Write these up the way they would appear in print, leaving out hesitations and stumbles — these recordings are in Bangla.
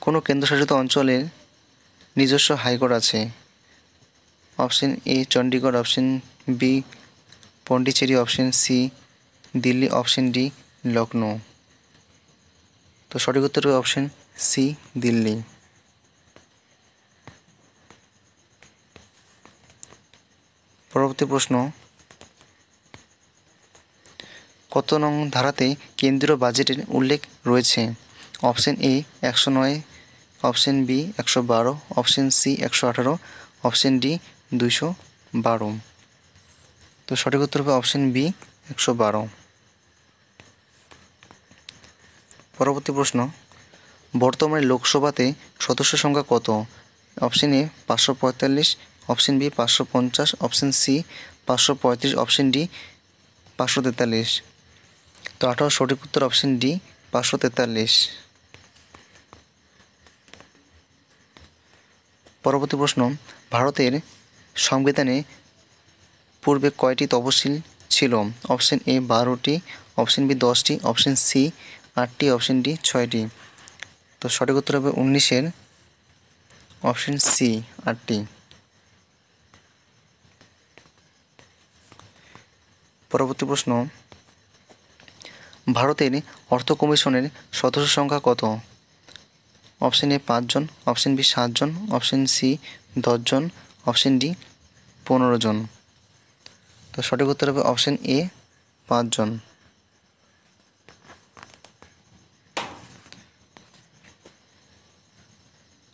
কোনো কেন্দ্রশাসিত অঞ্চলের নিজস্ব হাইকোর্ট আছে? Option A Chandigarh, option B Pondicherry, option C Delhi, option D Lucknow. তো সঠিক উত্তর হবে অপশন সি দিল্লি। পরবর্তী প্রশ্ন, কত নং ধারাতে কেন্দ্রীয় বাজেটের উল্লেখ রয়েছে? Option A 109, option B 112, option C 118, option D 212। তো সঠিক উত্তর হবে অপশন বি 112। পরবর্তী প্রশ্ন, বর্তমানে লোকসভাতে সদস্য সংখ্যা কত? Option A 545, option B 550, option C 535, option D 543। তো 18 সঠিক উত্তর অপশন ডি 543। পরবর্তী প্রশ্ন, ভারতের সংবিধানে পূর্বে কয়টি তফসিল ছিল? অপশন এ 12টি, অপশন বি 10টি, অপশন সি 8টি, অপশন ডি 6টি। তো সঠিক উত্তর হবে 19-এর অপশন সি 8টি। পরবর্তী প্রশ্ন, ভারতের অর্থ কমিশনের সদস্য সংখ্যা কত? অপশন এ 5 জন, অপশন বি 7 জন, অপশন সি 10 জন, অপশন ডি 15 জন। তো সঠিক উত্তর হবে অপশন এ 5 জন।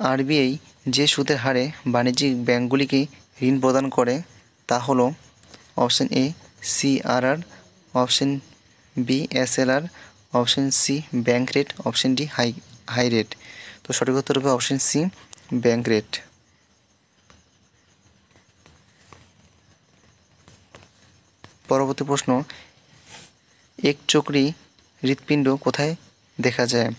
আরবিআই যে সুদের হারে বাণিজ্যিক ব্যাংকগুলিকে ঋণ প্রদান করে তা হলো option A CRR, option B SLR, option C bank rate, option D high rate. তো সঠিক উত্তর হবে অপশন সি ব্যাংক রেট। পরবর্তী প্রশ্ন, একচক্রী হৃৎপিণ্ড কোথায় দেখা যায়?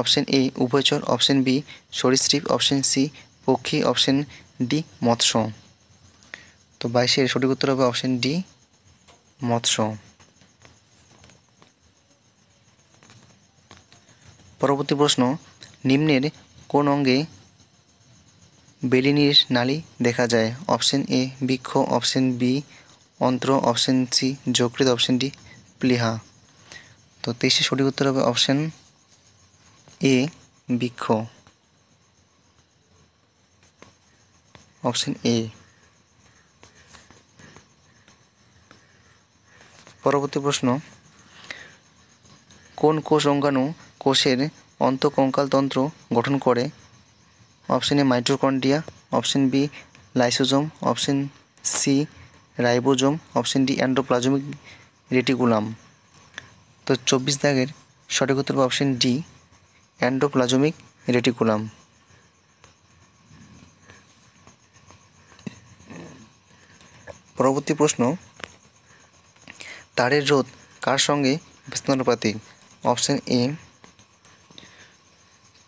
অপশন এ উভয়চর, অপশন বি সরীসৃপ, অপশন সি পক্ষী, অপশন ডি মৎস্য। তো 22-এর সঠিক উত্তর হবে অপশন ডি মৎস্য। পরবর্তী প্রশ্ন, নিম্নের কোন অঙ্গে বেলিনির নালী দেখা যায়? অপশন এ বৃক্ষ, অপশন বি অন্ত্র, অপশন সি যকৃৎ, অপশন ডি প্লীহা। তো 23-এর সঠিক উত্তর হবে অপশন এ বৃক্ষ, অপশন এ। পরবর্তী প্রশ্ন, কোন কোষ অঙ্গাণু কোষের অন্তঃকঙ্কালতন্ত্র গঠন করে? Option A mitochondria, option B lysosome, option C ribosome, option D endoplasmic reticulum. তো 24 দাগের সঠিক উত্তর হবে অপশন ডি এন্ডোপ্লাজমিক রেটিকুলাম। পরবর্তী প্রশ্ন, তারের রোধ কার সঙ্গে বিস্তানুপাতিক? অপশন এ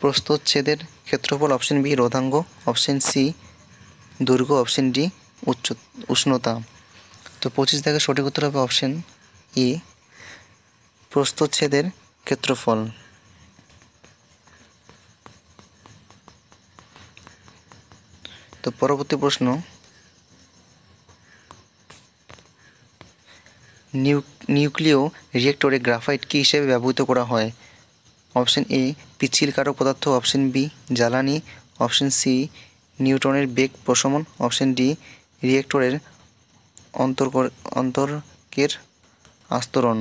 প্রস্থচ্ছেদের ক্ষেত্রফল, অপশন বি রোধাঙ্গ, অপশন সি দৈর্ঘ্য, অপশন ডি উষ্ণতা। তো 25 দাগের সঠিক উত্তর হবে অপশন এ প্রস্থচ্ছেদের ক্ষেত্রফল। তো পরবর্তী প্রশ্ন, নিউক্লিয় রিয়েক্টরে গ্রাফাইট কী হিসেবে ব্যবহৃত করা হয়? অপশন এ পিচ্ছিল কারক পদার্থ, অপশন বি জ্বালানি, অপশন সি নিউটনের বেগ প্রশমন, অপশন ডি রিয়েক্টরের অন্তরকের আস্তরণ।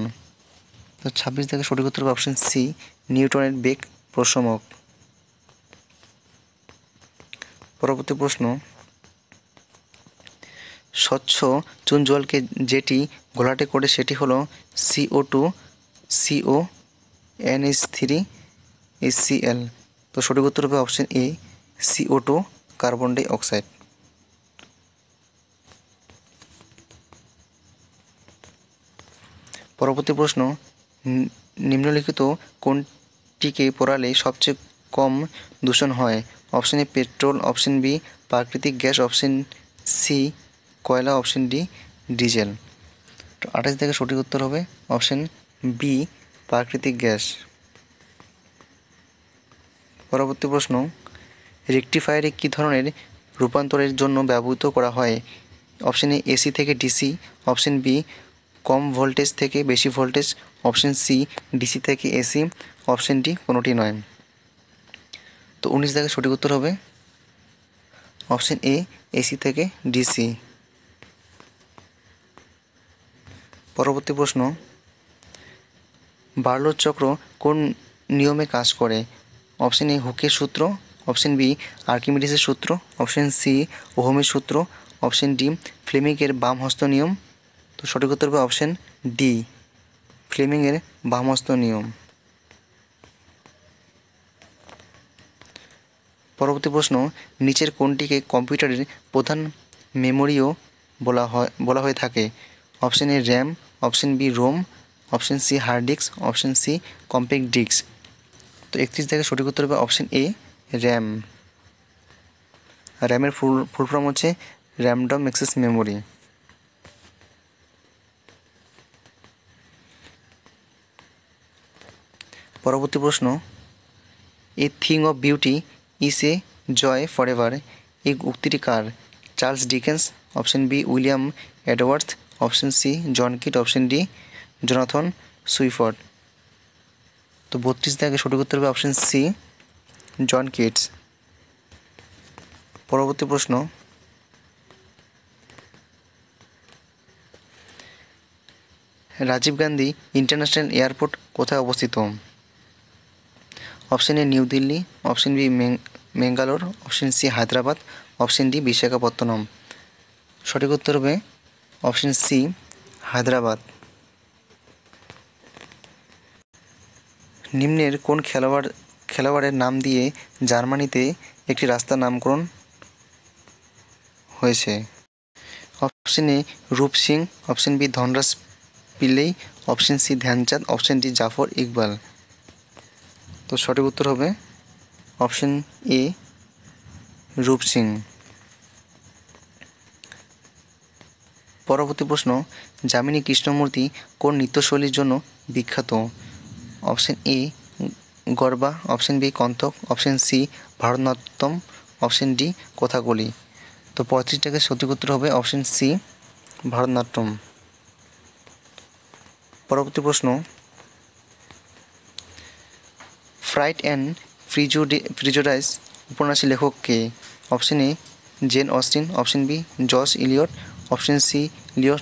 তো 26 থেকে সঠিক উত্তর হবে অপশন সি নিউটনের বেগ প্রশমক। পরবর্তী প্রশ্ন, স্বচ্ছ চুন জলকে যেটি ঘোলাটে করে সেটি হলো CO2, CO, NH3, HCl। তো সঠিক উত্তর হবে option A CO2 carbon dioxide. পরবর্তী প্রশ্ন, নিম্নলিখিত কোনটিকে পোড়ালে সবচেয়ে কম দূষণ হয়? Option A petrol, option B প্রাকৃতিক গ্যাস, অপশন সি কয়লা, অপশন ডি ডিজেল। তো 28 থেকে সঠিক উত্তর হবে অপশন বি প্রাকৃতিক গ্যাস। পরবর্তী প্রশ্ন, রেকটিফায়ারে কী ধরনের রূপান্তরের জন্য ব্যবহৃত করা হয়? অপশন এ এসি থেকে ডিসি, অপশন বি কম ভোল্টেজ থেকে বেশি ভোল্টেজ, অপশন সি ডিসি থেকে এসি, অপশন ডি কোনোটি নয়। তো 19 দাগের সঠিক উত্তর হবে অপশন এ এসি থেকে ডিসি। পরবর্তী প্রশ্ন, বার্লোর চক্র কোন নিয়মে কাজ করে? অপশন এ হুকের সূত্র, অপশন বি আর্কিমিডিসের সূত্র, অপশন সি ওহমের সূত্র, অপশন ডি ফ্লেমিংয়ের বামহস্ত নিয়ম। তো সঠিক উত্তর হবে অপশন ডি ফ্লেমিংয়ের বামহস্ত নিয়ম। পরবর্তী প্রশ্ন, নিচের কোনটিকে কম্পিউটারের প্রধান মেমোরিও বলা হয়ে থাকে? Option A RAM, option B ROM, option C hard disk, option C compact disk. তো 31 থেকে সঠিক উত্তর হবে অপশন এ র্যাম। র্যামের ফুল ফর্ম হচ্ছে র্যান্ডম অ্যাক্সেস মেমোরি। পরবর্তী প্রশ্ন, a thing of beauty is a joy forever, এই উক্তিটি কার? Charles Dickens, option B William Edgeworth, option C John Keats, option D Jonathan Swift. তো 32 থেকে সঠিক উত্তর হবে অপশন সি জন কিটস। পরবর্তী প্রশ্ন, রাজীব গান্ধী ইন্টারন্যাশনাল এয়ারপোর্ট কোথায় অবস্থিত? Option A new Delhi, option B Mangalore, option C Hyderabad, option D Visakhapatnam. সঠিক উত্তর হবে অপশন সি হায়দ্রাবাদ। নিম্নের কোন খেলোয়াড়ের নাম দিয়ে জার্মানিতে একটি রাস্তার নামকরণ হয়েছে? Option A Roop Singh, option B Dhanraj Pillay, option C Dhyan Chand, option D Zafar Iqbal. তো সঠিক উত্তর হবে অপশন এ রূপ সিং। পরবর্তী প্রশ্ন, যামিনী কৃষ্ণমূর্তি কোন নৃত্যশৈলীর জন্য বিখ্যাত? Option A garba, option B kathak, option C Bharatanatyam, option D Kathakali. তো 35 থেকে সঠিক উত্তর হবে অপশন সি ভারতনাট্যম। পরবর্তী প্রশ্ন, প্রাইড অ্যান্ড প্রিজুডিস উপন্যাসের লেখক কে? Option A Jane Austen, option B George Eliot, option C Leo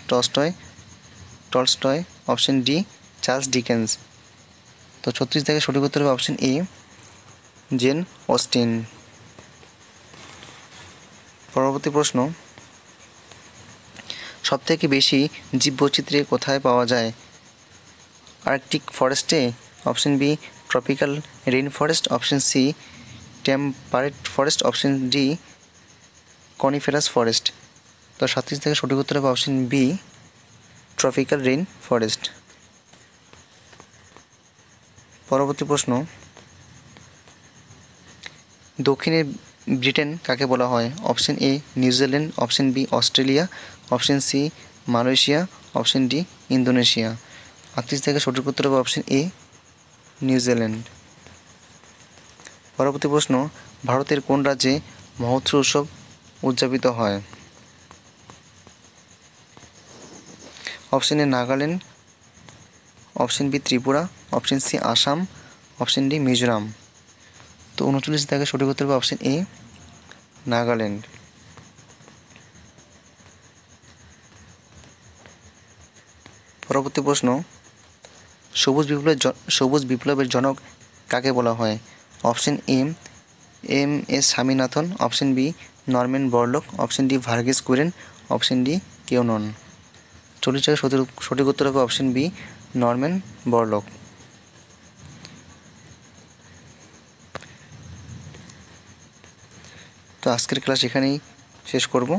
Tolstoy, option D Charles Dickens. তো 36 থেকে সঠিক উত্তর হবে অপশন এ জেন অস্টিন। পরবর্তী প্রশ্ন, সবথেকে বেশি জীববৈচিত্র্য কোথায় পাওয়া যায়? আর্কটিক ফরেস্টে, option B tropical rain forest, option C temperate forest, option D coniferous forest. তো 37 থেকে সঠিক উত্তর হবে option B tropical rain forest. পরবর্তী প্রশ্ন, দক্ষিণের ব্রিটেন কাকে বলা হয়? Option A New Zealand, option B Australia, option C Malaysia, option D Indonesia. 38 থেকে সঠিক উত্তর হবে অপশন এ নিউজিল্যান্ড। পরবর্তী প্রশ্ন, ভারতের কোন রাজ্যে মহোৎসব উৎসব উদযাপিত হয়? Option A Nagaland, option B Tripura, option C Assam, option D Mizoram. তো 39 থেকে সঠিক উত্তর হবে অপশন এ নাগাল্যান্ড। পরবর্তী প্রশ্ন, সবুজ বিপ্লবের জনক কাকে বলা হয়? Option M S Swaminathan, option B Norman Borlaug, option D Verghese Kurien, option D কেউ নন। 40 থেকে সঠিক উত্তর হবে অপশন বি নরম্যান বরলক। তো আজকের ক্লাস এখানেই শেষ করব।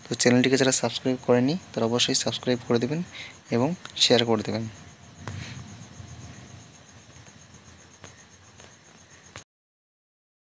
তো চ্যানেলটিকে যারা সাবস্ক্রাইব করেনি তারা অবশ্যই সাবস্ক্রাইব করে দেবেন এবং শেয়ার করে দেবেন।